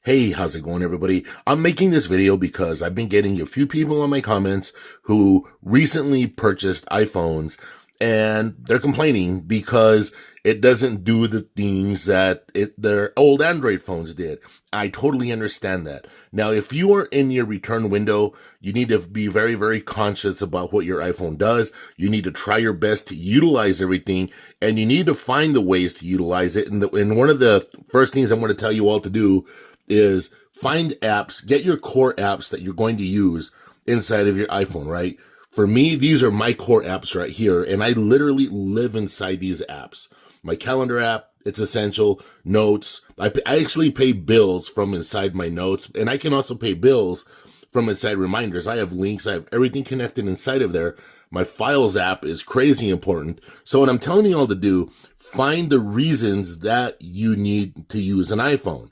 Hey, how's it going, everybody? I'm making this video because I've been getting a few people in my comments who recently purchased iPhones and they're complaining because it doesn't do the things that their old Android phones did. I totally understand that. Now, if you are in your return window, you need to be very, very conscious about what your iPhone does. You need to try your best to utilize everything, and you need to find the ways to utilize it. And one of the first things I'm going to tell you all to do is find apps, get your core apps that you're going to use inside of your iPhone, right? For me, these are my core apps right here, and I literally live inside these apps. My calendar app, it's essential. Notes, I actually pay bills from inside my notes, and I can also pay bills from inside reminders. I have links, I have everything connected inside of there. My Files app is crazy important. So what I'm telling you all to do, find the reasons that you need to use an iPhone.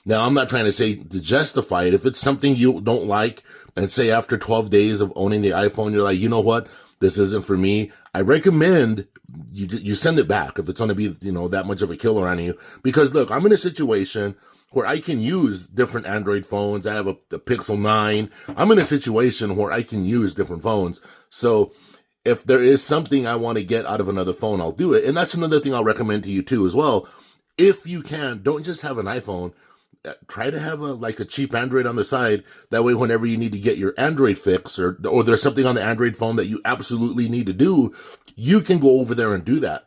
Now, I'm not trying to say to justify it. If it's something you don't like, and say after 12 days of owning the iPhone, you're like, you know what, this isn't for me, I recommend you send it back if it's going to be, that much of a killer on you. Because look, I'm in a situation where I can use different Android phones. I have a Pixel 9. I'm in a situation where I can use different phones. So if there is something I want to get out of another phone, I'll do it. And that's another thing I'll recommend to you too as well. If you can, don't just have an iPhone. Try to have a cheap Android on the side. That way, whenever you need to get your Android fix or there's something on the Android phone that you absolutely need to do, you can go over there and do that.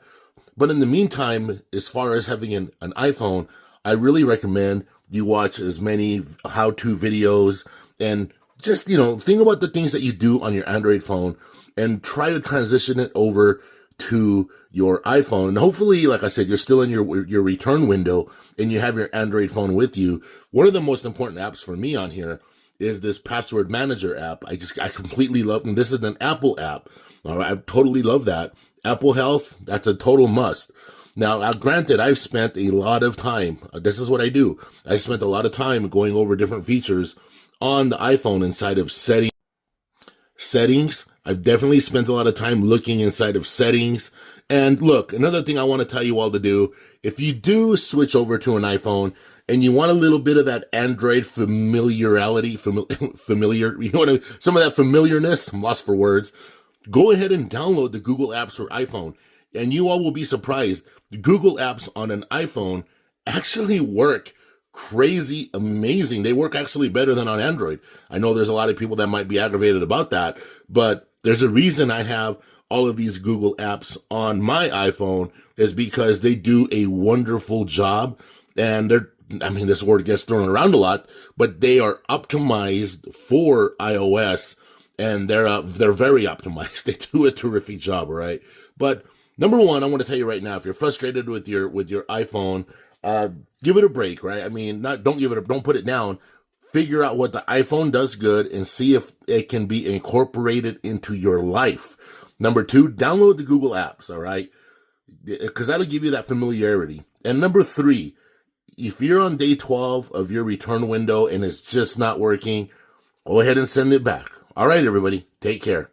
But in the meantime, as far as having an iPhone, I really recommend you watch as many how-to videos and just, think about the things that you do on your Android phone and try to transition it over to your iPhone. And hopefully, like I said, you're still in your return window and you have your Android phone with you. One of the most important apps for me on here is this password manager app. I completely love, and this is an Apple app. All right, I totally love that. Apple Health, that's a total must. Now, granted, I've spent a lot of time. This is what I do. I spent a lot of time going over different features on the iPhone inside of settings. I've definitely spent a lot of time looking inside of settings. And look, another thing I want to tell you all to do, if you do switch over to an iPhone and you want a little bit of that Android familiarity, familiar, you know what I mean? Some of that familiarness, I'm lost for words, go ahead and download the Google apps for iPhone. And you all will be surprised. The Google apps on an iPhone actually work crazy amazing. They work actually better than on Android. I know there's a lot of people that might be aggravated about that, but there's a reason I have all of these Google apps on my iPhone is because they do a wonderful job. And this word gets thrown around a lot, but they are optimized for iOS, and they're very optimized. They do a terrific job, all right? But number one, I want to tell you right now, if you're frustrated with your iPhone, give it a break, right? Don't put it down. Figure out what the iPhone does good and see if it can be incorporated into your life. Number two, download the Google apps, all right? Because that'll give you that familiarity. And number three, if you're on day 12 of your return window and it's just not working, go ahead and send it back. All right, everybody, take care.